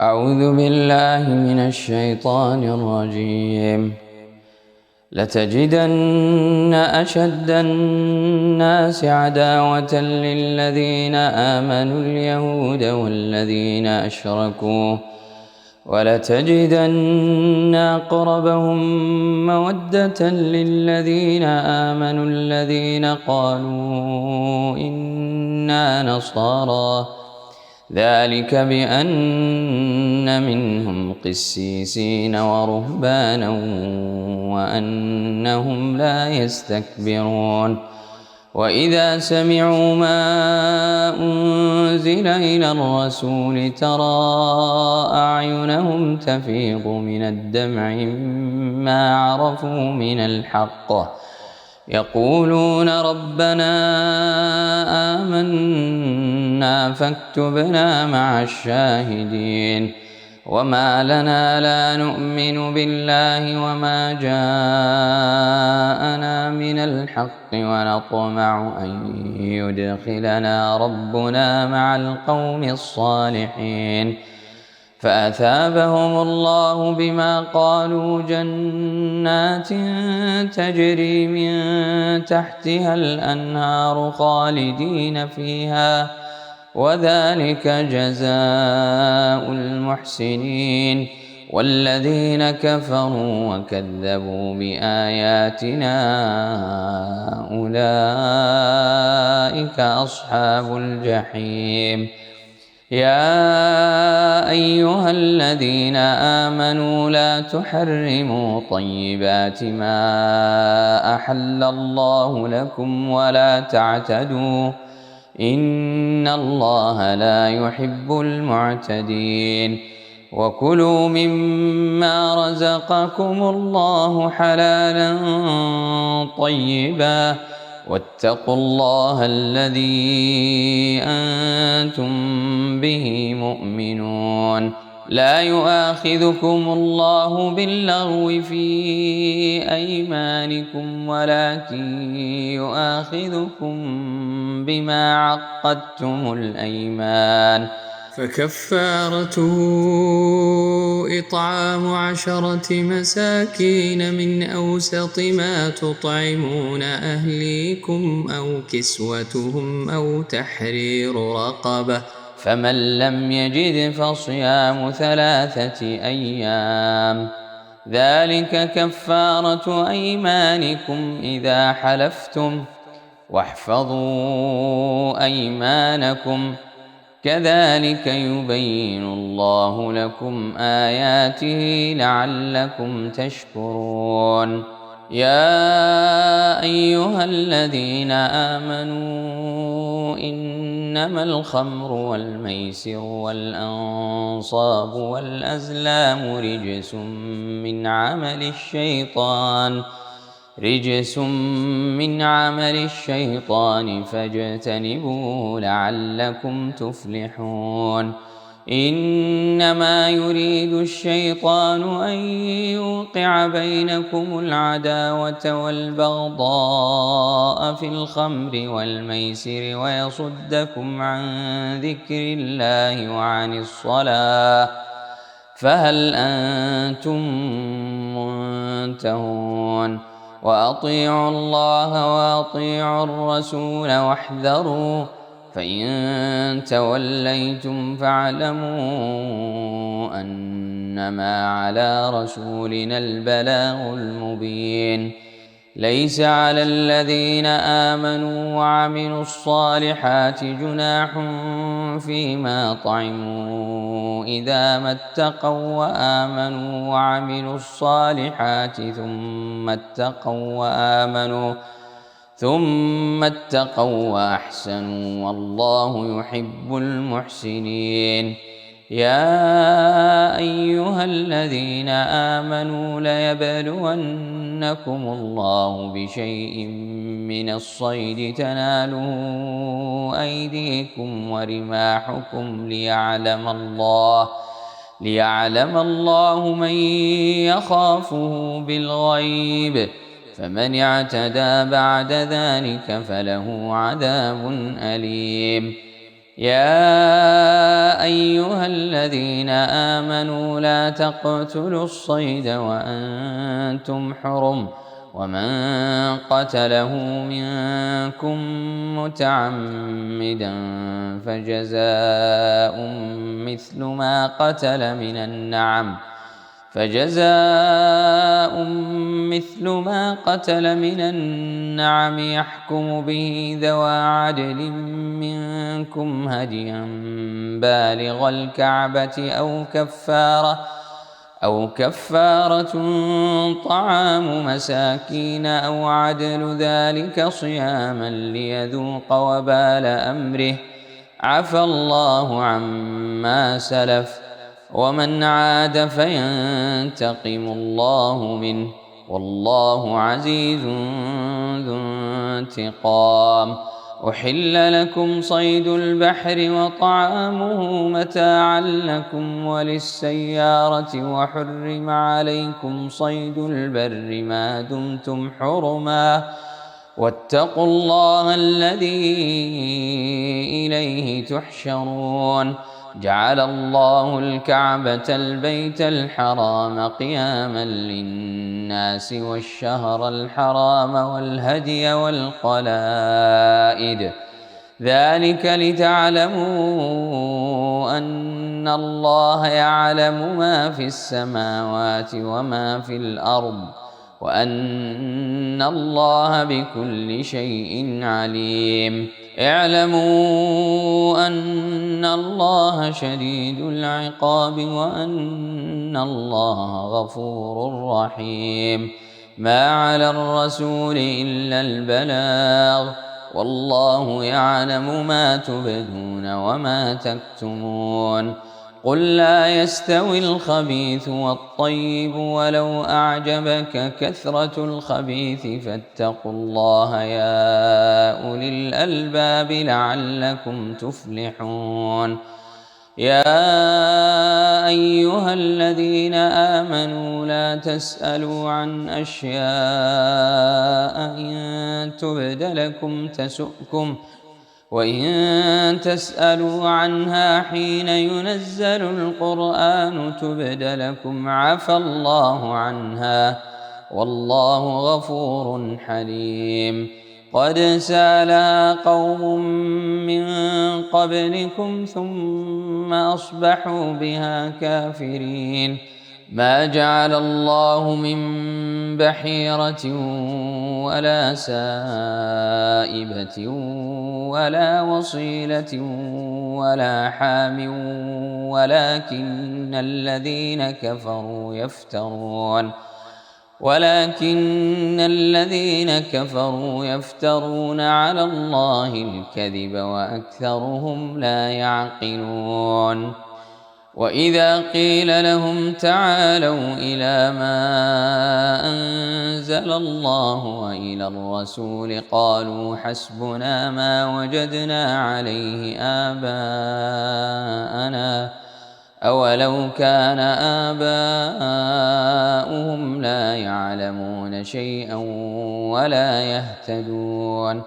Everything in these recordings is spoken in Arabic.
أعوذ بالله من الشيطان الرجيم. لتجدن أشد الناس عداوة للذين آمنوا اليهود والذين أشركوا، ولتجدن أقربهم مودة للذين آمنوا الذين قالوا إنا نصارى، ذلك بأن منهم قسيسين ورهبانا وأنهم لا يستكبرون. وإذا سمعوا ما أنزل إلى الرسول ترى أعينهم تفيض من الدمع مما عرفوا من الحق، يقولون ربنا آمنا فاكتبنا مع الشاهدين. وما لنا لا نؤمن بالله وما جاءنا من الحق ونطمع أن يدخلنا ربنا مع القوم الصالحين، فأثابهم الله بما قالوا جنات تجري من تحتها الأنهار خالدين فيها، وذلك جزاء المحسنين. والذين كفروا وكذبوا بآياتنا أولئك أصحاب الجحيم. يا أيها الذين آمنوا لا تحرموا طيبات ما أحل الله لكم ولا تعتدوا، إن الله لا يحب المعتدين. وكلوا مما رزقكم الله حلالا طيبا، واتقوا الله الذي أنتم به مؤمنون. لا يؤاخذكم الله باللغو في أيمانكم ولكن يؤاخذكم بما عقدتم الأيمان، فكفارته إطعام 10 مساكين من أوسط ما تطعمون أهليكم أو كسوتهم أو تحرير رقبة، فمن لم يجد فصيام 3 أيام، ذلك كفارة أيمانكم إذا حلفتم، واحفظوا أيمانكم، كذلك يبين الله لكم آياته لعلكم تشكرون. يا أيها الذين آمنوا إنما الخمر والميسر والأنصاب والأزلام رجس من عمل الشيطان فاجتنبوه لعلكم تفلحون. إنما يريد الشيطان أن يوقع بينكم العداوة والبغضاء في الخمر والميسر ويصدكم عن ذكر الله وعن الصلاة، فهل أنتم منتهون؟ وأطيعوا الله وأطيعوا الرسول واحذروا، فإن توليتم فاعلموا أنما على رسولنا البلاغ المبين. ليس على الذين آمنوا وعملوا الصالحات جناح فيما طعموا إذا ما اتقوا وآمنوا وعملوا الصالحات ثم اتقوا وأحسنوا والله يحب المحسنين. يا أيها الذين آمنوا ليبلونكم الله بشيء من الصيد تناله أيديكم ورماحكم ليعلم الله من يخافه بالغيب، فمن اعتدى بعد ذلك فله عذاب أليم. يا أيها الذين آمنوا لا تقتلوا الصيد وأنتم حرم ومن قتله منكم متعمدا فجزاء مثل ما قتل من النعم يحكم به ذوى عدل منكم هديا بالغ الكعبة أو كفارة طعام مساكين أو عدل ذلك صياما ليذوق وبال أمره عفى الله عما سلف ومن عاد فينتقم الله منه والله عزيز ذو انتقام. أحل لكم صيد البحر وطعامه متاعا لكم وللسيارة وحرم عليكم صيد البر ما دمتم حرما واتقوا الله الذي إليه تحشرون. جعل الله الكعبة البيت الحرام قياما للناس والشهر الحرام والهدي والقلائد ذلك لتعلموا أن الله يعلم ما في السماوات وما في الأرض وأن الله بكل شيء عليم. اعلموا أن الله شديد العقاب وأن الله غفور رحيم. ما على الرسول إلا البلاغ والله يعلم ما تبدون وما تكتمون. قل لا يستوي الخبيث والطيب ولو أعجبك كثرة الخبيث فاتقوا الله يا أولي الألباب لعلكم تفلحون. يا أيها الذين آمنوا لا تسألوا عن أشياء إن تبد لكم تسؤكم وإن تسألوا عنها حين ينزل القرآن تبد لكم عفى الله عنها والله غفور حليم. قد سألها قوم من قبلكم ثم أصبحوا بها كافرين. ما جعل الله من بحيرة ولا سائبة ولا وصيلة ولا حام ولكن الذين كفروا يفترون على الله الكذب وأكثرهم لا يعقلون. وإذا قيل لهم تعالوا إلى ما أنزل الله وإلى الرسول قالوا حسبنا ما وجدنا عليه آباءنا أولو كان آباؤهم لا يعلمون شيئا ولا يهتدون.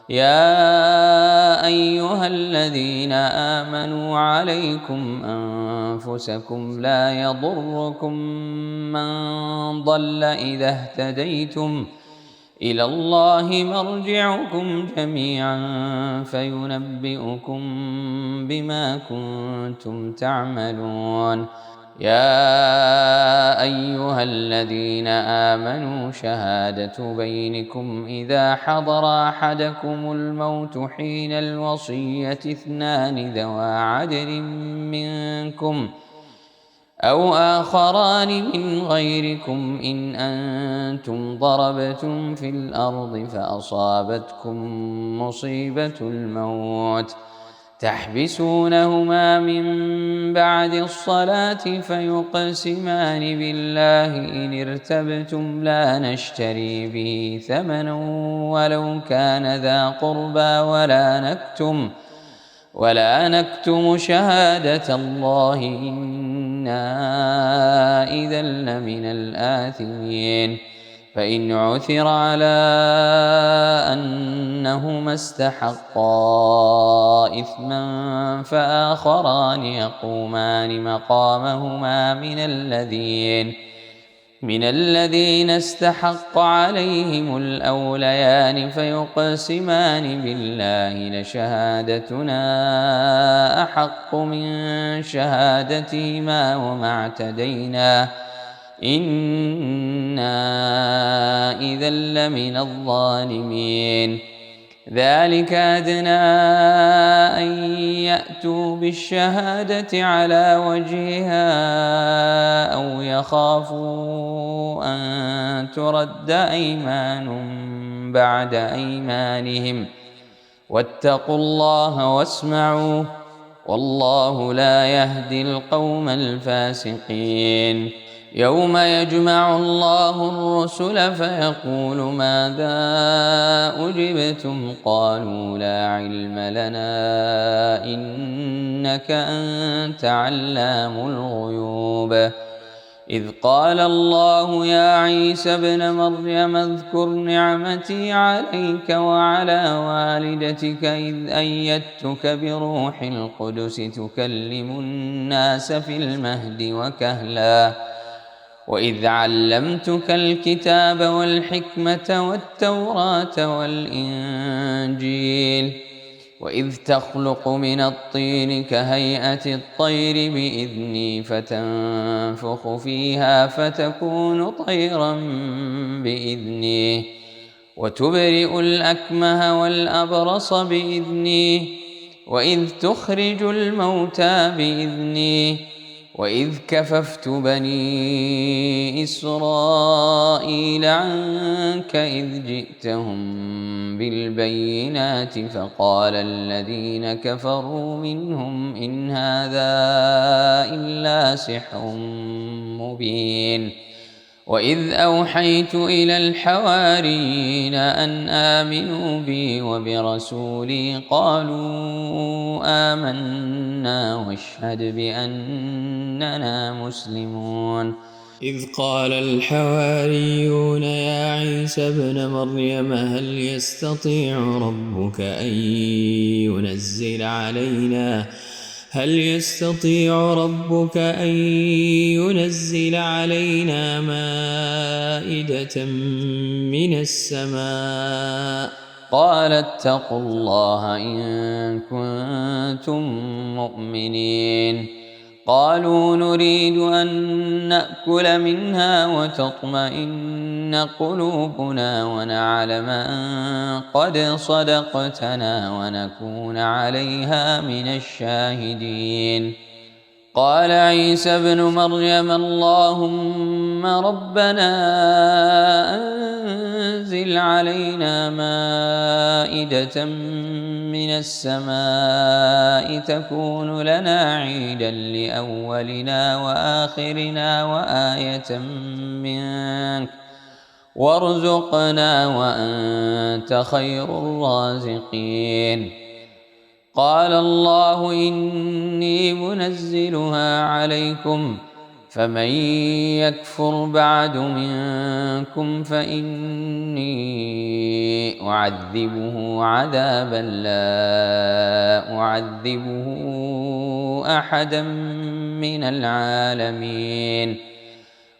يا أيها الذين آمنوا عليكم أنفسكم لا يضركم من ضل إذا اهتديتم إلى الله مرجعكم جميعا فينبئكم بما كنتم تعملون. يا أيها الذين آمنوا شهادة بينكم إذا حضر أحدكم الموت حين الوصية اثنان ذوى عدل منكم أو آخران من غيركم إن أنتم ضربتم في الأرض فأصابتكم مصيبة الموت تحبسونهما من بعد الصلاة فيقسمان بالله إن ارتبتم لا نشتري به ثمنا ولو كان ذا قربى ولا نكتم شهادة الله إنا إذا لمن الآثمين. فإن عثر على أنهما استحقا إثما فآخران يقومان مقامهما من الذين استحق عليهم الأوليان فيقسمان بالله لشهادتنا أحق من شهادتهما وما اعتدينا إنا إذا لمن الظالمين. ذلك أدنى أن يأتوا بالشهادة على وجهها أو يخافوا أن ترد أيمان بعد أيمانهم واتقوا الله واسمعوا والله لا يهدي القوم الفاسقين. يوم يجمع الله الرسل فيقول ماذا أجبتم قالوا لا علم لنا إنك أنت علام الغيوب. إذ قال الله يا عيسى ابن مريم اذكر نعمتي عليك وعلى والدتك إذ أيدتك بروح القدس تكلم الناس في المهد وكهلا وإذ علمتك الكتاب والحكمة والتوراة والإنجيل وإذ تخلق من الطين كهيئة الطير بإذني فتنفخ فيها فتكون طيرا بإذني وتبرئ الأكمه والأبرص بإذني وإذ تخرج الموتى بإذني وإذ كففت بني إسرائيل عنك إذ جئتهم بالبينات فقال الذين كفروا منهم إن هذا إلا سحر مبين. وإذ أوحيت إلى الحواريين أن آمنوا بي وبرسولي قالوا آمنا واشهد بأننا مسلمون. إذ قال الحواريون يا عيسى ابن مريم هل يستطيع ربك أن ينزل علينا مائدة من السماء قال اتقوا الله إن كنتم مؤمنين. قالوا نريد أن نأكل منها وتطمئن قلوبنا ونعلم أن قد صدقتنا ونكون عليها من الشاهدين. قال عيسى ابن مريم اللهم ربنا أنزل علينا مائدة من السماء تكون لنا عيدا لأولنا وآخرنا وآية منك وارزقنا وأنت خير الرازقين. قال الله إني منزلها عليكم فمن يكفر بعد منكم فإني أعذبه عذابا لا أعذبه أحدا من العالمين.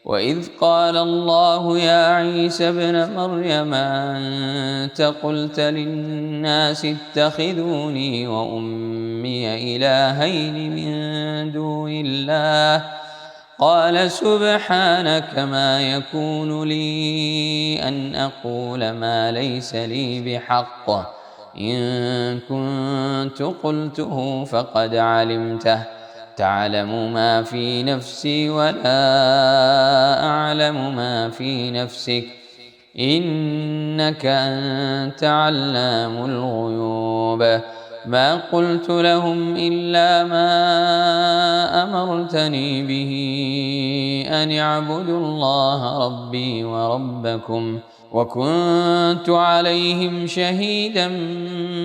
وإذ قال الله يا عيسى ابن مريم أنت قلت للناس اتخذوني وأمي إلهين من دون الله قال سبحانك ما يكون لي أن أقول ما ليس لي بحق إن كنت قلته فقد علمته تعلم ما في نفسي ولا أعلم ما في نفسك إنك أنت علام الغيوب. ما قلت لهم إلا ما أمرتني به أن اعبدوا الله ربي وربكم وكنت عليهم شهيدا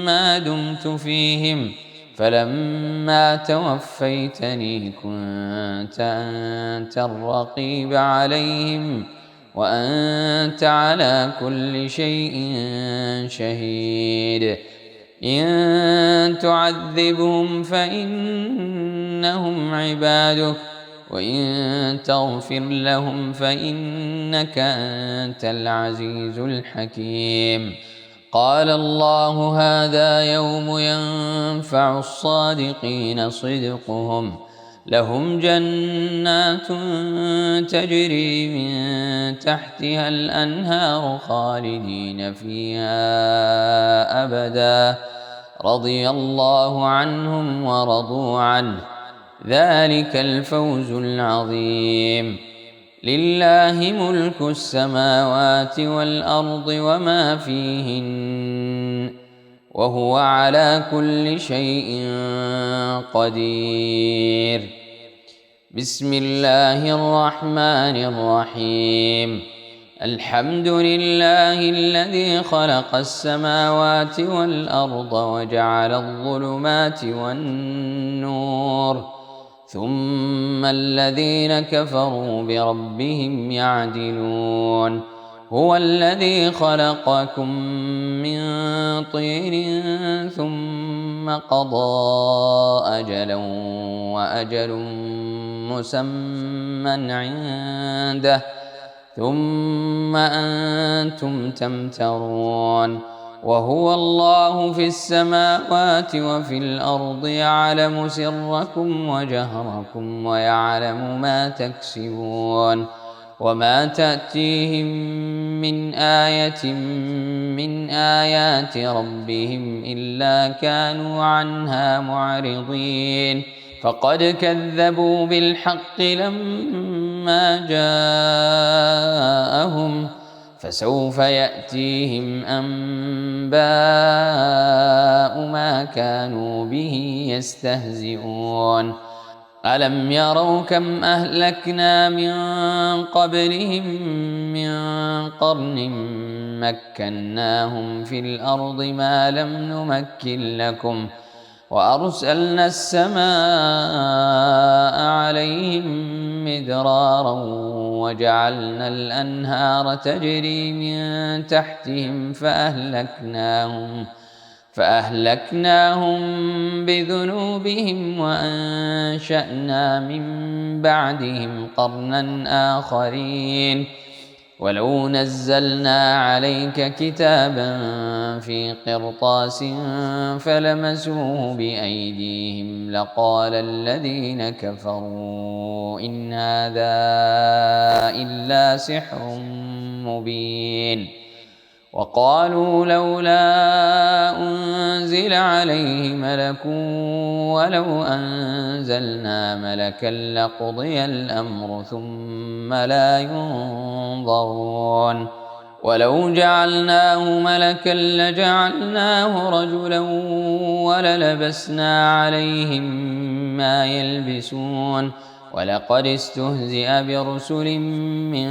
ما دمت فيهم فلما توفيتني كنت أنت الرقيب عليهم وأنت على كل شيء شهيد إن تعذبهم فإنهم عبادك وإن تغفر لهم فإنك أنت العزيز الحكيم. قال الله هذا يوم ينفع الصادقين صدقهم لهم جنات تجري من تحتها الأنهار خالدين فيها أبدا رضي الله عنهم ورضوا عنه ذلك الفوز العظيم. لله ملك السماوات والأرض وما فيهن وهو على كل شيء قدير. بسم الله الرحمن الرحيم. الحمد لله الذي خلق السماوات والأرض وجعل الظلمات والنور ثم الذين كفروا بربهم يعدلون. هو الذي خلقكم من طين ثم قضى أجلا وأجل مسمى عنده ثم أنتم تمترون. وهو الله في السماوات وفي الأرض يعلم سركم وجهركم ويعلم ما تكسبون وما تأتيهم من آية من آيات ربهم إلا كانوا عنها معرضين. فقد كذبوا بالحق لما جاءهم فسوف يأتيهم أنباء ما كانوا به يستهزئون. ألم يروا كم أهلكنا من قبلهم من قرن مكناهم في الأرض ما لم نمكن لكم وأرسلنا السماء عليهم مدرارا وجعلنا الأنهار تجري من تحتهم فأهلكناهم بذنوبهم وأنشأنا من بعدهم قرنا آخرين. ولو نزلنا عليك كتابا في قرطاس فلمسوه بأيديهم لقال الذين كفروا إن هذا إلا سحر مبين. وقالوا لولا أنزل عليه ملك ولو أنزلنا ملكا لقضي الأمر ثم لا ينظرون. ولو جعلناه ملكا لجعلناه رجلا وللبسنا عليهم ما يلبسون. ولقد استهزئ برسل من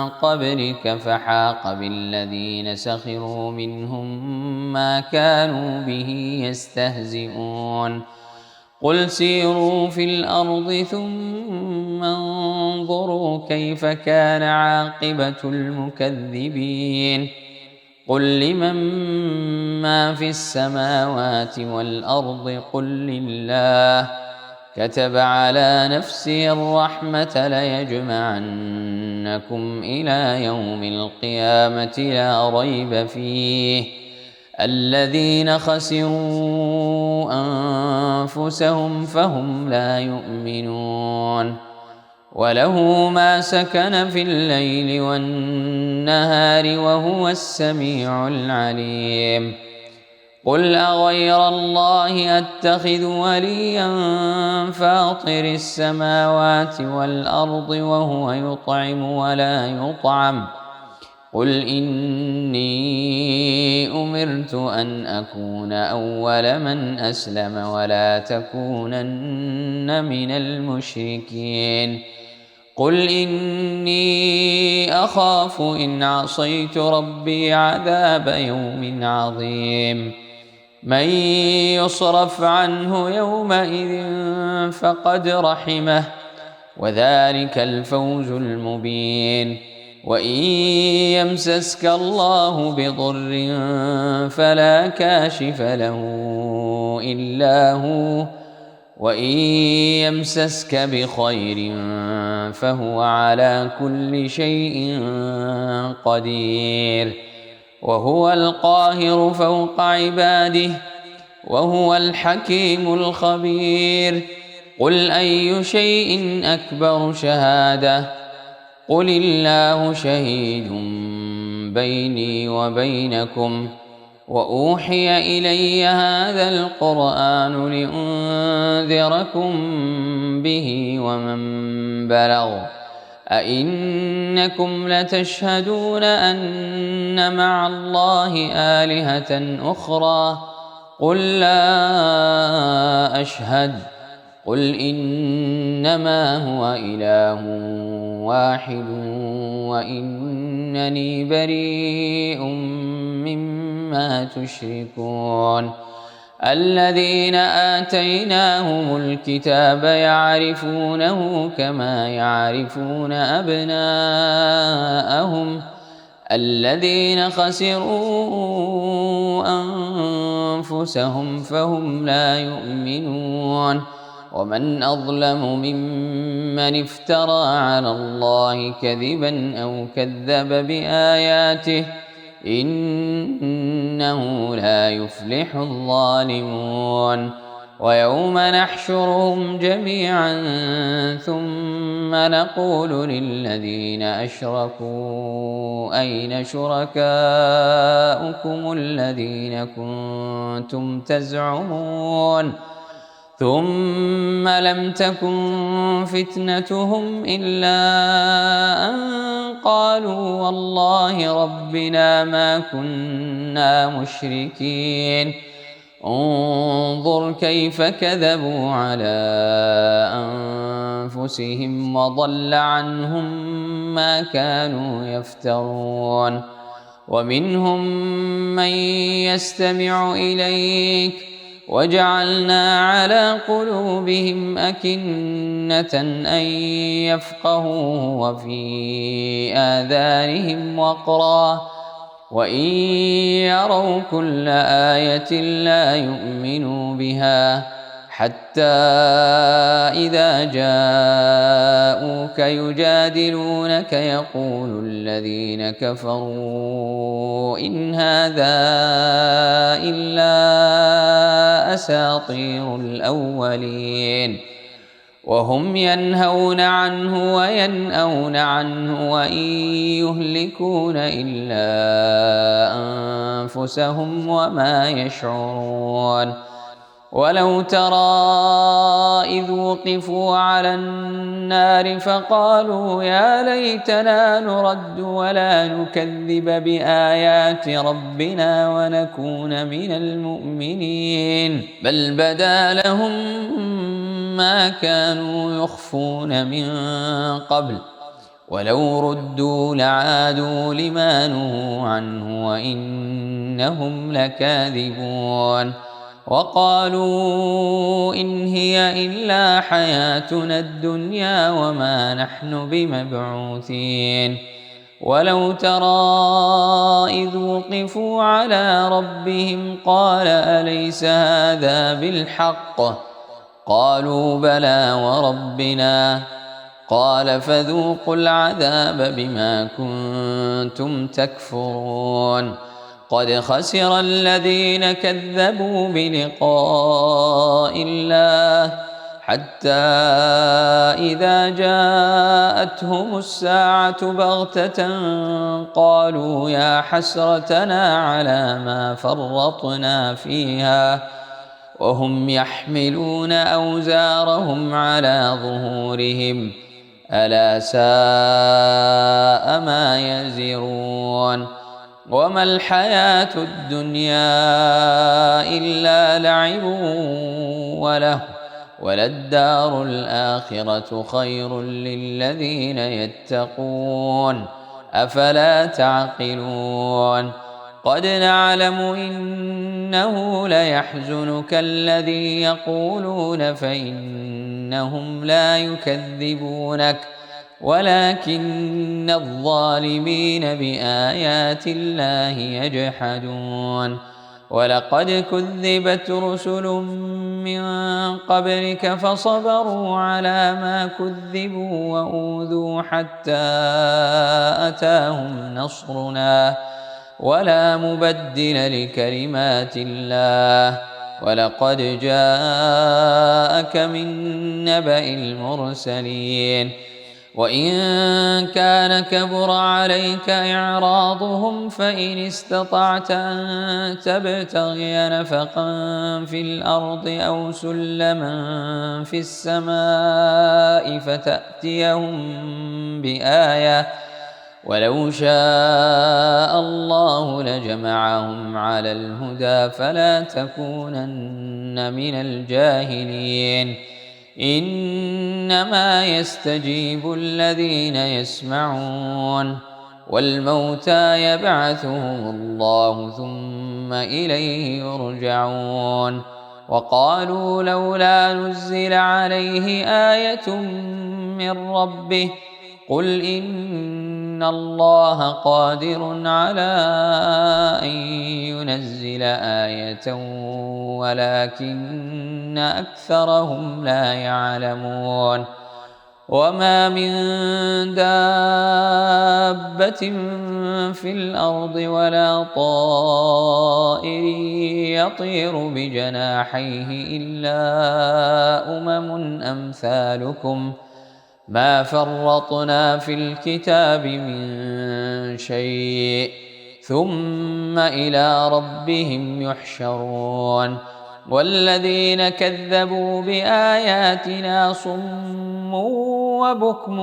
قبلك فحاق بالذين سخروا منهم ما كانوا به يستهزئون. قل سيروا في الأرض ثم انظروا كيف كان عاقبة المكذبين. قل لمن ما في السماوات والأرض قل لله كتب على نفسه الرحمة ليجمعنكم إلى يوم القيامة لا ريب فيه الذين خسروا أنفسهم فهم لا يؤمنون. وله ما سكن في الليل والنهار وهو السميع العليم. قل أغير الله أتخذ وليا فاطر السماوات والأرض وهو يطعم ولا يطعم. قل إني أمرت أن أكون أول من أسلم ولا تكونن من المشركين. قل إني أخاف إن عصيت ربي عذاب يوم عظيم. من يصرف عنه يومئذ فقد رحمه وذلك الفوز المبين. وإن يمسسك الله بضر فلا كاشف له إلا هو، وإن يمسسك بخير فهو على كل شيء قدير، وهو القاهر فوق عباده، وهو الحكيم الخبير. قل أي شيء أكبر شهادة؟ قل الله شهيد بيني وبينكم، وأوحي إلي هذا القرآن لأنذركم به ومن بلغ. أئنكم لتشهدون أن مع الله آلهة أخرى؟ قل لا أشهد. قل إنما هو إله واحد وإنني بريء مما تشركون. الذين آتيناهم الكتاب يعرفونه كما يعرفون أبناءهم، الذين خسروا أنفسهم فهم لا يؤمنون. ومن أظلم ممن افترى على الله كذبا أو كذب بآياته، إنه لا يفلح الظالمون. ويوم نحشرهم جميعا ثم نقول للذين أشركوا أين شركاؤكم الذين كنتم تزعمون؟ ثم لم تكن فتنتهم إلا أن قالوا والله ربنا ما كنا مشركين. انظر كيف كذبوا على أنفسهم وضل عنهم ما كانوا يفترون. ومنهم من يستمع إليك وجعلنا على قلوبهم أكنة أن يفقهوه وفي آذانهم وقرا، وإن يروا كل آية لا يؤمنوا بها، حتى إذا جاءوك يجادلونك يقول الذين كفروا إن هذا إلا أساطير الأولين، وهم ينهون عنه وينأون عنه وإن يهلكون إلا أنفسهم وما يشعرون. ولو ترى إذ وقفوا على النار فقالوا يا ليتنا نرد ولا نكذب بآيات ربنا ونكون من المؤمنين، بل بدا لهم ما كانوا يخفون من قبل، ولو ردوا لعادوا لما نهوا عنه وإنهم لكاذبون. وقالوا إن هي إلا حياتنا الدنيا وما نحن بمبعوثين. ولو ترى إذ وقفوا على ربهم قال أليس هذا بالحق؟ قالوا بلى وربنا. قال فذوقوا العذاب بما كنتم تكفرون. قد خسر الذين كذبوا بلقاء الله حتى إذا جاءتهم الساعة بغتة قالوا يا حسرتنا على ما فرطنا فيها وهم يحملون أوزارهم على ظهورهم ألا ساء ما يزرون. وما الحياة الدنيا إلا لعب وله وللدار الآخرة خير للذين يتقون أفلا تعقلون. قد نعلم إنه ليحزنك الذي يقولون فإنهم لا يكذبونك ولكن الظالمين بآيات الله يجحدون ولقد كذبت رسل من قبلك فصبروا على ما كذبوا وأوذوا حتى أتاهم نصرنا ولا مبدل لكلمات الله ولقد جاءك من نبأ المرسلين وإن كان كبر عليك إعراضهم فإن استطعت أن تبتغي نفقا في الأرض أو سلما في السماء فتأتيهم بآية ولو شاء الله لجمعهم على الهدى فلا تكونن من الجاهلين إنما يستجيب الذين يسمعون والموتى يبعثهم الله ثم إليه يرجعون وقالوا لولا نزل عليه آية من ربه قل إن الله قادر على أن ينزل آية ولكن أكثرهم لا يعلمون وما من دابة في الأرض ولا طائر يطير بجناحيه إلا أمثالكم ما فرطنا في الكتاب من شيء ثم إلى ربهم يحشرون والذين كذبوا بآياتنا صم وبكم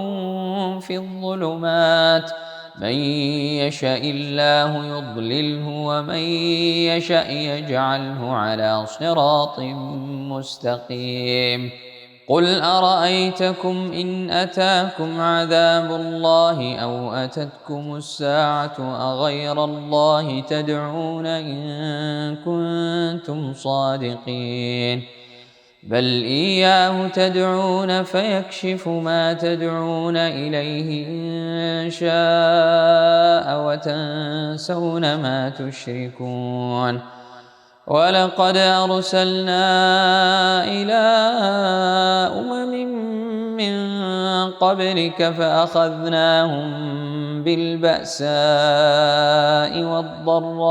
في الظلمات من يشاء الله يضلله ومن يشاء يجعله على صراط مستقيم قل أرأيتكم إن أتاكم عذاب الله أو أتتكم الساعة أغير الله تدعون إن كنتم صادقين بل إياه تدعون فيكشف ما تدعون إليه إن شاء وتنسون ما تشركون ولقد أرسلنا إلى من قبلك فأخذناهم بالبأساء والضراء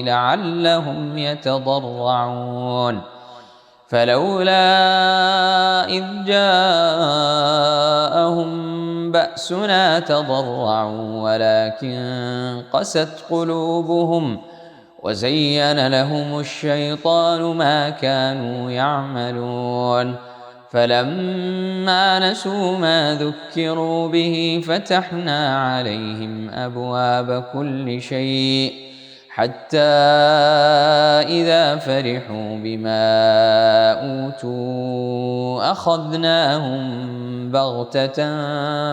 لعلهم يتضرعون فلولا إذ جاءهم بأسنا تضرعوا ولكن قست قلوبهم وزين لهم الشيطان ما كانوا يعملون فلما نسوا ما ذكروا به فتحنا عليهم أبواب كل شيء حتى إذا فرحوا بما أوتوا أخذناهم بغتة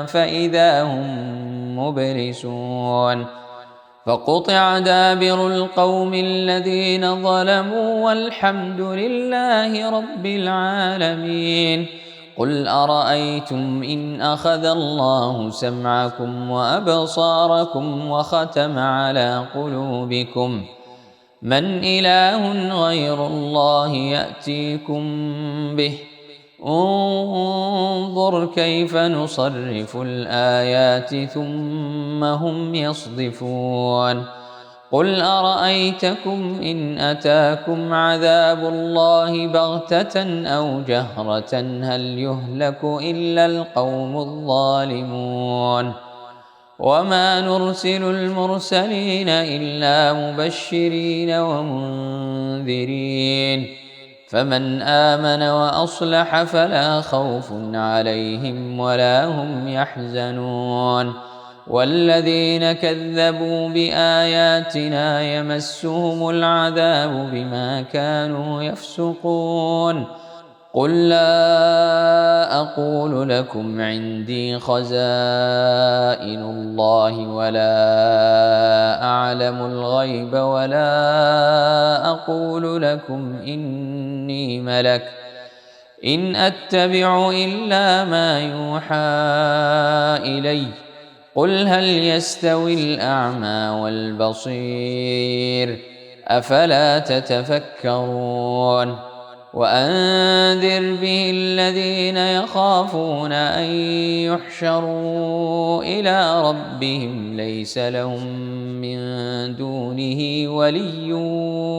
فإذا هم مبلسون فقطع دابر القوم الذين ظلموا والحمد لله رب العالمين قل أرأيتم إن أخذ الله سمعكم وأبصاركم وختم على قلوبكم من إله غير الله يأتيكم به انظر كيف نصرف الآيات ثم هم يصدفون قل أرأيتكم إن أتاكم عذاب الله بغتة أو جهرة هل يهلك إلا القوم الظالمون وما نرسل المرسلين إلا مبشرين ومنذرين فمن آمن وأصلح فلا خوف عليهم ولا هم يحزنون والذين كذبوا بآياتنا يمسهم العذاب بما كانوا يفسقون قل لا أقول لكم عندي خزائن الله ولا أعلم الغيب ولا أقول لكم إني ملك إن أتبع إلا ما يوحى إلي قل هل يستوي الأعمى والبصير أفلا تتفكرون وأنذر به الذين يخافون أن يحشروا إلى ربهم ليس لهم من دونه ولي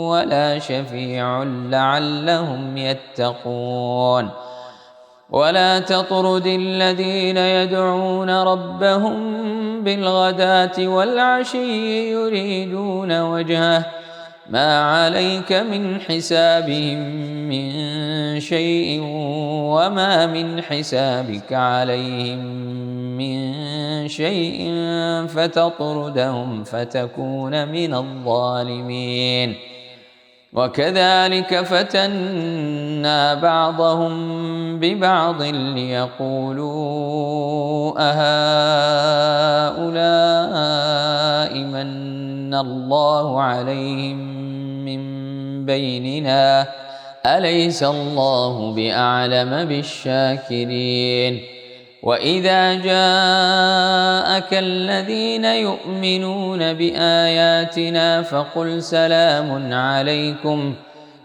ولا شفيع لعلهم يتقون ولا تطرد الذين يدعون ربهم بالغداة والعشي يريدون وجهه ما عليك من حسابهم من شيء وما من حسابك عليهم من شيء فتطردهم فتكون من الظالمين وكذلك فتنا بعضهم ببعض ليقولوا أهؤلاء من الله عليهم من بيننا أليس الله بأعلم بالشاكرين وإذا جاءك الذين يؤمنون بآياتنا فقل سلام عليكم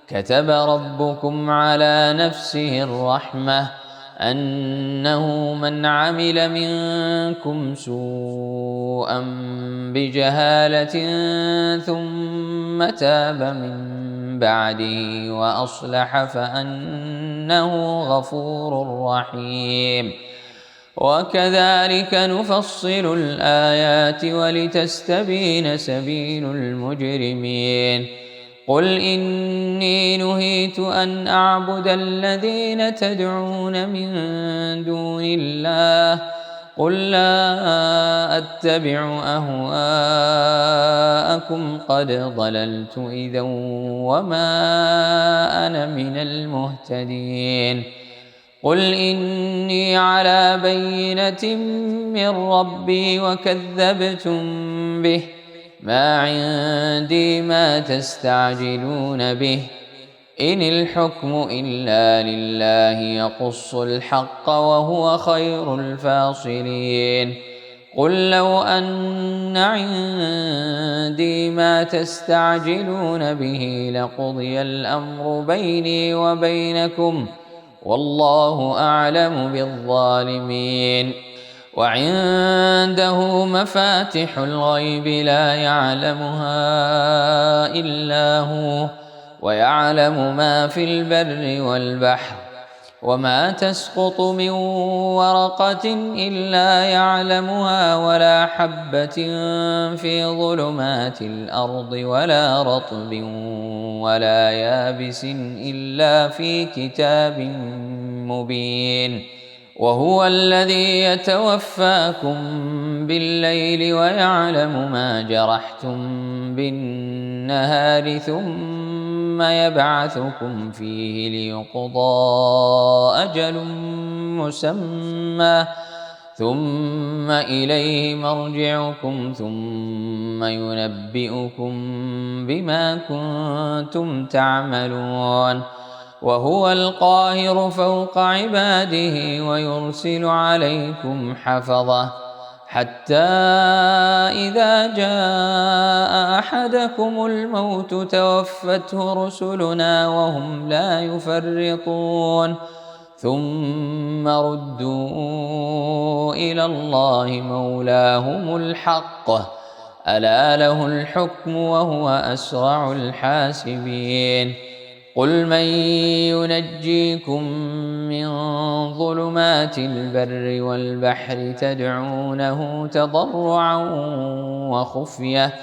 كتب ربكم على نفسه الرحمة أنه من عمل منكم سوءا بجهالة ثم تاب من بعده وأصلح فأنه غفور رحيم وكذلك نفصل الآيات ولتستبين سبيل المجرمين قل إني نهيت أن أعبد الذين تدعون من دون الله قل لا أتبع أهواءكم قد ضللت إذا وما أنا من المهتدين قل إني على بينة من ربي وكذبتم به ما عندي ما تستعجلون به إن الحكم إلا لله يقص الحق وهو خير الفاصلين قل لو أن عندي ما تستعجلون به لقضي الأمر بيني وبينكم والله أعلم بالظالمين وعنده مفاتح الغيب لا يعلمها إلا هو ويعلم ما في البر والبحر وما تسقط من ورقة إلا يعلمها ولا حبة في ظلمات الأرض ولا رطب ولا يابس إلا في كتاب مبين وهو الذي يتوفاكم بالليل ويعلم ما جرحتم بالنهار ثم يبعثكم فيه ليقضى أجل مسمى ثم إليه مرجعكم ثم ينبئكم بما كنتم تعملون وهو القاهر فوق عباده ويرسل عليكم حفظة حتى إذا جاء أحدكم الموت توفته رسلنا وهم لا يفرطون ثم ردوا إلى الله مولاهم الحق ألا له الحكم وهو أسرع الحاسبين قل من ينجيكم من ظلمات البر والبحر تدعونه تضرعا وخفية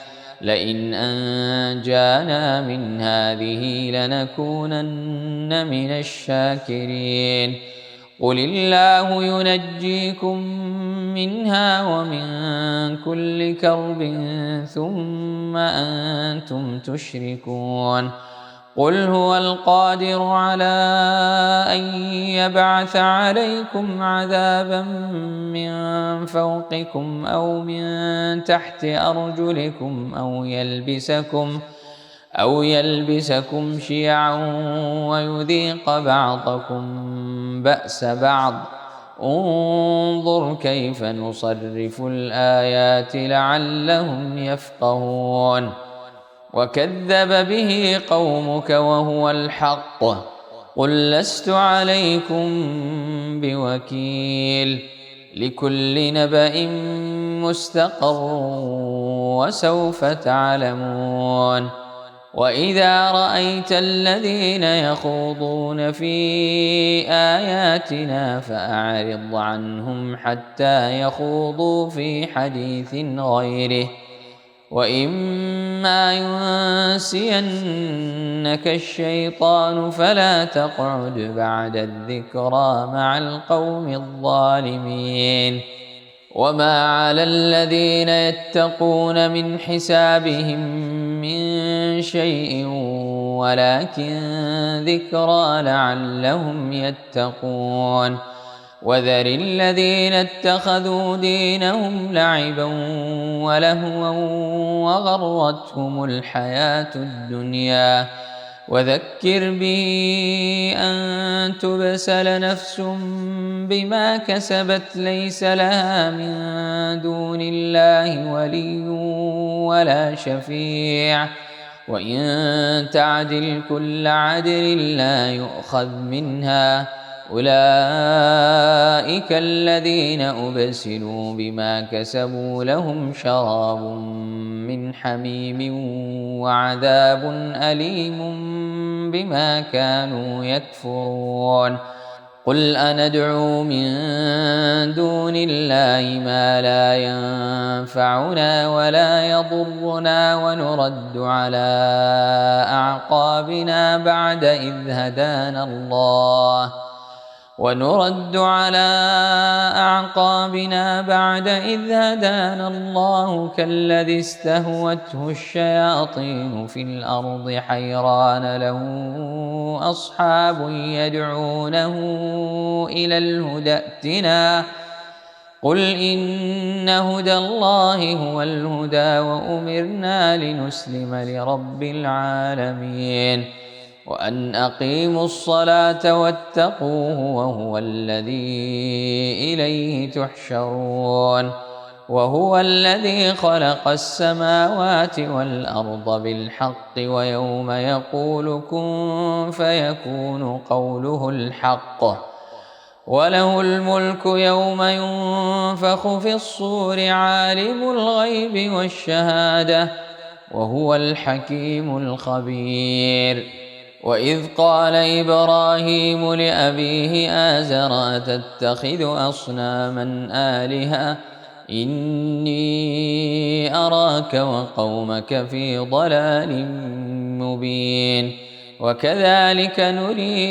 لئن أنجانا من هذه لنكونن من الشاكرين قل الله ينجيكم منها ومن كل كرب ثم أنتم تشركون قل هو القادر على أن يبعث عليكم عذابا من فوقكم أو من تحت أرجلكم أو يلبسكم شيعا ويذيق بعضكم بأس بعض انظر كيف نصرف الآيات لعلهم يفقهون وكذب به قومك وهو الحق قل لست عليكم بوكيل لكل نبأ مستقر وسوف تعلمون وإذا رأيت الذين يخوضون في آياتنا فأعرض عنهم حتى يخوضوا في حديث غيره وإما ينسينك الشيطان فلا تقعد بعد الذكرى مع القوم الظالمين وما على الذين يتقون من حسابهم من شيء ولكن ذكرى لعلهم يتقون وذر الذين اتخذوا دينهم لعبا ولهوا وغرتهم الحياة الدنيا وذكر به أن تبسل نفس بما كسبت ليس لها من دون الله ولي ولا شفيع وإن تعدل كل عدل لا يؤخذ منها أولئك الذين أبسلوا بما كسبوا لهم شراب من حميم وعذاب أليم بما كانوا يكفرون قل أندعو من دون الله ما لا ينفعنا ولا يضرنا ونرد على أعقابنا بعد إذ هدانا الله كالذي استهوته الشياطين في الأرض حيران له أصحاب يدعونه إلى الهدى ائتنا قل إن هدى الله هو الهدى وأمرنا لنسلم لرب العالمين وأن أقيموا الصلاة واتقوه وهو الذي إليه تحشرون وهو الذي خلق السماوات والأرض بالحق ويوم يقول كن فيكون قوله الحق وله الملك يوم ينفخ في الصور عالم الغيب والشهادة وهو الحكيم الخبير وإذ قال إبراهيم لأبيه آزر أتتخذ أصناما آلهة إني أراك وقومك في ضلال مبين وكذلك نري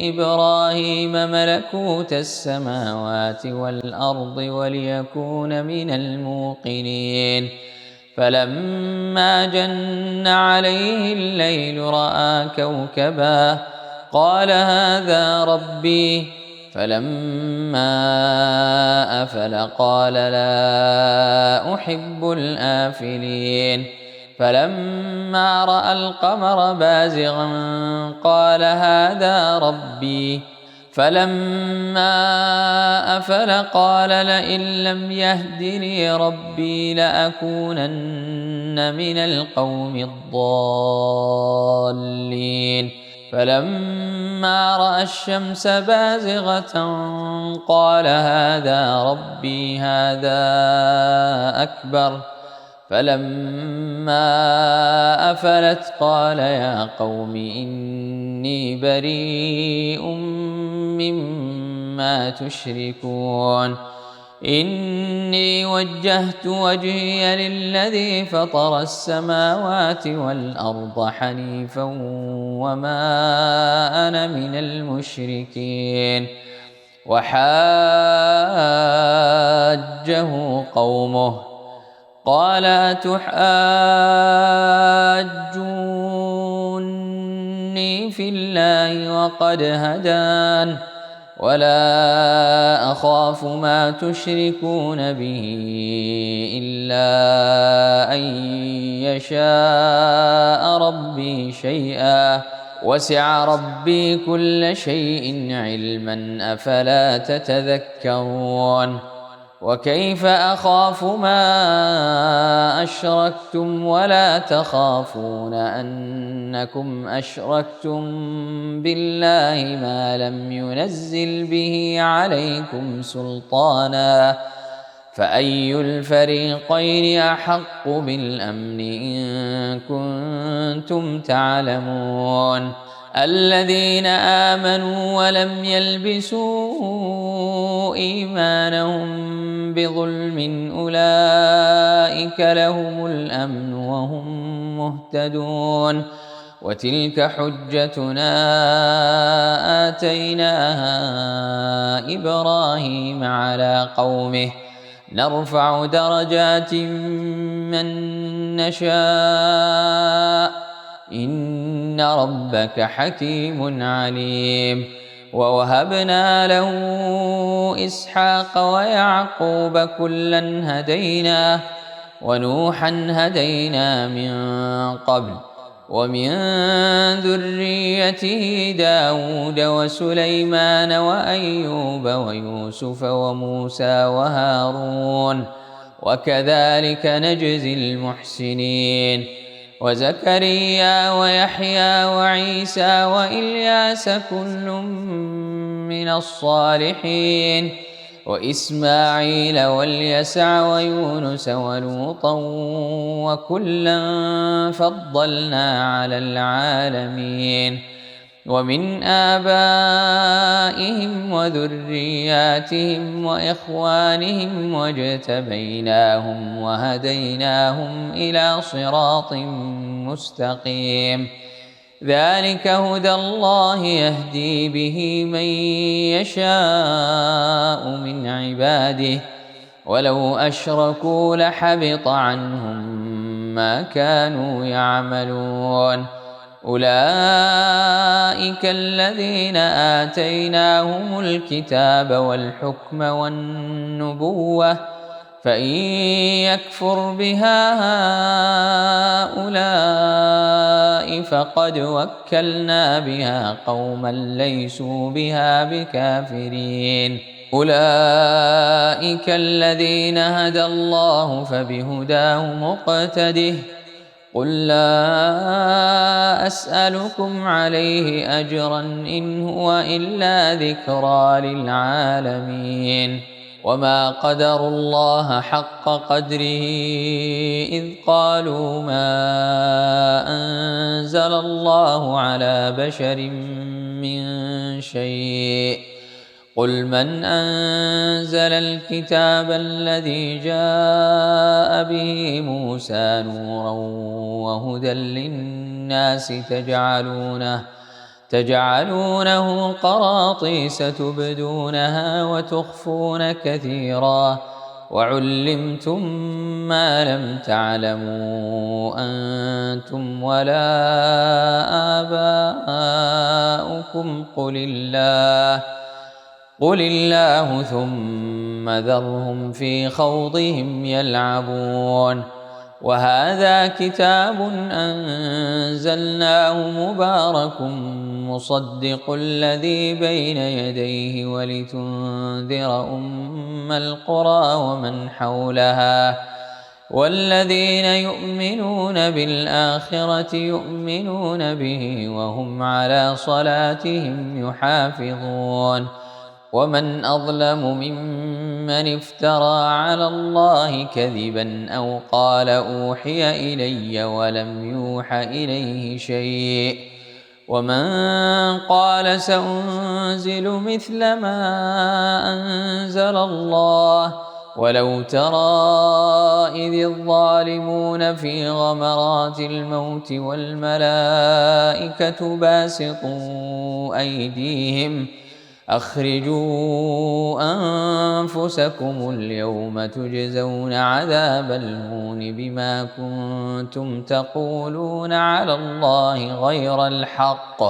إبراهيم ملكوت السماوات والأرض وليكون من الموقنين فلما جن عليه الليل رأى كوكبا قال هذا ربي فلما أفل قال لا أحب الآفلين فلما رأى القمر بازغا قال هذا ربي فلما أفل قال لئن لم يهدني ربي لأكونن من القوم الضالين فلما رأى الشمس بازغة قال هذا ربي هذا أكبر فلما أفلت قال يا قوم إني بريء مما تشركون إني وجهت وجهي للذي فطر السماوات والأرض حنيفا وما أنا من المشركين وحاجه قومه قال أتحاجوني في الله وقد هدان ولا أخاف ما تشركون به إلا أن يشاء ربي شيئا وسع ربي كل شيء علما أفلا تتذكرون وكيف أخاف ما أشركتم ولا تخافون أنكم أشركتم بالله ما لم ينزل به عليكم سلطانا فأي الفريقين أحق بالأمن إن كنتم تعلمون الذين آمنوا ولم يلبسوا إيمانهم بظلم أولئك لهم الأمن وهم مهتدون وتلك حجتنا آتيناها إبراهيم على قومه نرفع درجات من نشاء إن ربك حكيم عليم ووهبنا له إسحاق ويعقوب كلا هدينا ونوحا هدينا من قبل ومن ذريته داود وسليمان وأيوب ويوسف وموسى وهارون وكذلك نجزي المحسنين وزكريا ويحيى وعيسى وإلياس كل من الصالحين وإسماعيل واليسع ويونس ولوطا وكلا فضلنا على العالمين ومن آبائهم وذرياتهم وإخوانهم واجتبيناهم وهديناهم إلى صراط مستقيم ذلك هدى الله يهدي به من يشاء من عباده ولو أشركوا لحبط عنهم ما كانوا يعملون أولئك الذين آتيناهم الكتاب والحكم والنبوة فإن يكفر بها هؤلاء فقد وكلنا بها قوما ليسوا بها بكافرين أولئك الذين هدى الله فبهداه مقتده قل لا أسألكم عليه أجرا إن هو إلا ذكرى للعالمين وما قدروا الله حق قدره إذ قالوا ما أنزل الله على بشر من شيء قل من أنزل الكتاب الذي جاء به موسى نورا وهدى للناس تجعلونه قراطيس تبدونها وتخفون كثيرا وعلمتم ما لم تعلموا أنتم ولا آباؤكم قل الله ثم ذرهم في خوضهم يلعبون وهذا كتاب أنزلناه مبارك مصدق الذي بين يديه ولتنذر أم القرى ومن حولها والذين يؤمنون بالآخرة يؤمنون به وهم على صلاتهم يحافظون ومن أظلم ممن افترى على الله كذبا أو قال أوحي إلي ولم يوح إليه شيء ومن قال سأنزل مثل ما أنزل الله ولو ترى إذ الظالمون في غمرات الموت والملائكة باسطوا أيديهم أخرجوا أنفسكم اليوم تجزون عذاب الهون بما كنتم تقولون على الله غير الحق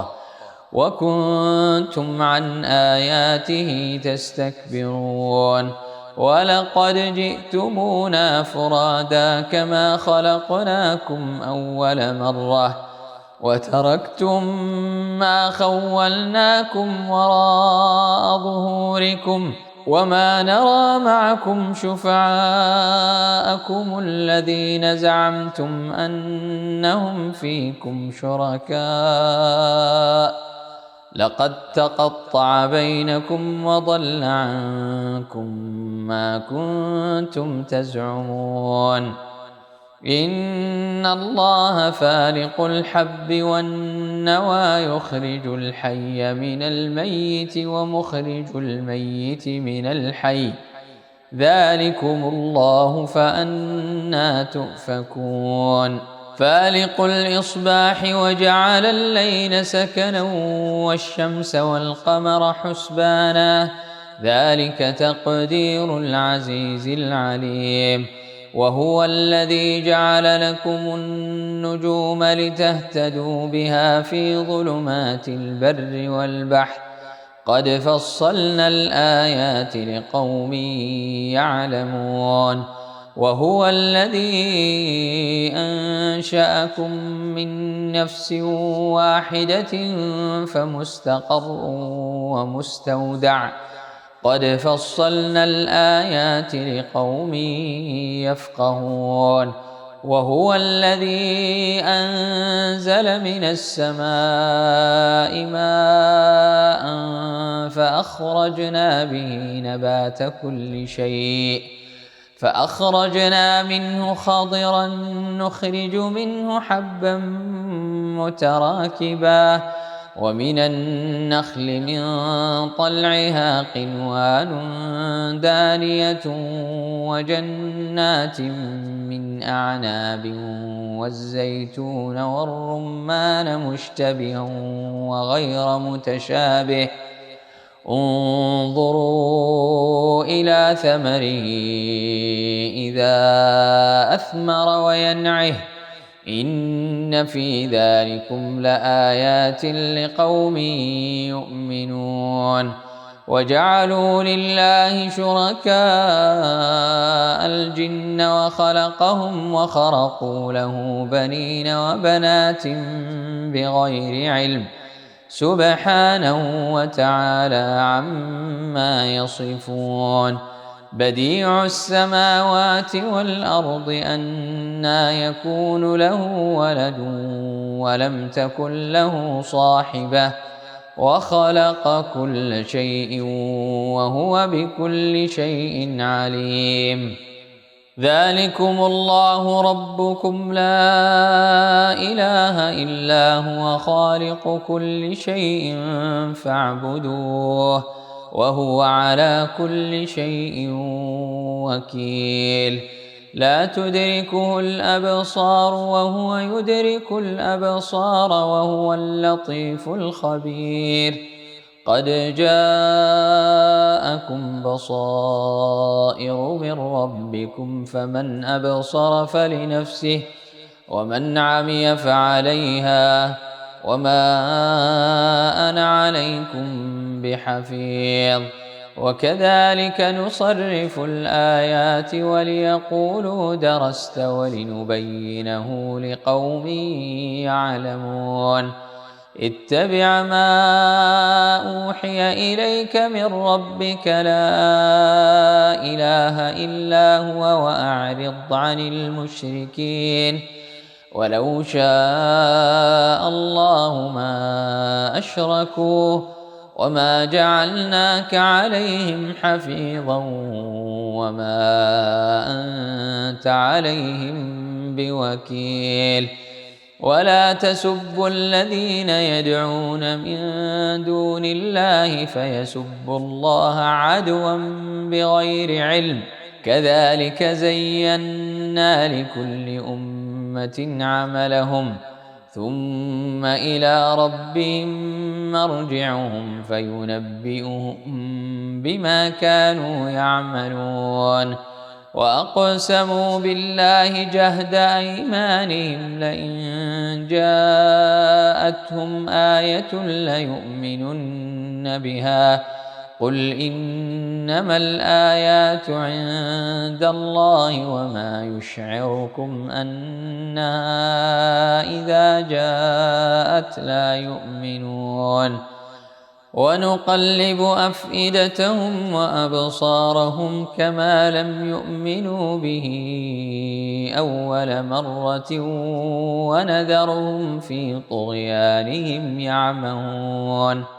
وكنتم عن آياته تستكبرون ولقد جئتمونا فرادا كما خلقناكم أول مرة وتركتم ما خولناكم وراء ظهوركم وما نرى معكم شفعاءكم الذين زعمتم أنهم فيكم شركاء لقد تقطع بينكم وضل عنكم ما كنتم تزعمون إن الله فالق الحب والنوى يخرج الحي من الميت ومخرج الميت من الحي ذلكم الله فأنى تؤفكون فالق الإصباح وجعل الليل سكنا والشمس والقمر حسبانا ذلك تقدير العزيز العليم وهو الذي جعل لكم النجوم لتهتدوا بها في ظلمات البر والبحر قد فصلنا الآيات لقوم يعلمون وهو الذي أنشأكم من نفس واحدة فمستقر ومستودع قد فصلنا الآيات لقوم يفقهون وهو الذي أنزل من السماء ماء فأخرجنا به نبات كل شيء فأخرجنا منه خضرا نخرج منه حبا متراكبا ومن النخل من طلعها قنوان دانية وجنات من أعناب والزيتون والرمان مشتبها وغير متشابه انظروا إلى ثمره إذا أثمر وينعه إن في ذلكم لآيات لقوم يؤمنون وجعلوا لله شركاء الجن وخلقهم وخرقوا له بنين وبنات بغير علم سبحانه وتعالى عما يصفون بديع السماوات والأرض أنى يكون له ولد ولم تكن له صاحبة وخلق كل شيء وهو بكل شيء عليم ذلكم الله ربكم لا إله إلا هو خالق كل شيء فاعبدوه وهو على كل شيء وكيل لا تدركه الأبصار وهو يدرك الأبصار وهو اللطيف الخبير قد جاءكم بصائر من ربكم فمن أبصر فلنفسه ومن عمي فعليها وما أنا عليكم بحفيظ وكذلك نصرف الآيات وليقولوا درست ولنبينه لقوم يعلمون اتبع ما أوحي إليك من ربك لا إله إلا هو وأعرض عن المشركين ولو شاء الله ما أشركوا وما جعلناك عليهم حفيظا وما أنت عليهم بوكيل ولا تسبوا الذين يدعون من دون الله فيسبوا الله عدوا بغير علم كذلك زينا لكل أمة عملهم ثم إلى ربهم مرجعهم فينبئهم بما كانوا يعملون وأقسموا بالله جهد أيمانهم لئن جاءتهم آية ليؤمنن بها قل إنما الآيات عند الله وما يشعركم أنها إذا جاءت لا يؤمنون ونقلب أفئدتهم وأبصارهم كما لم يؤمنوا به أول مرة ونذرهم في طغيانهم يعمهون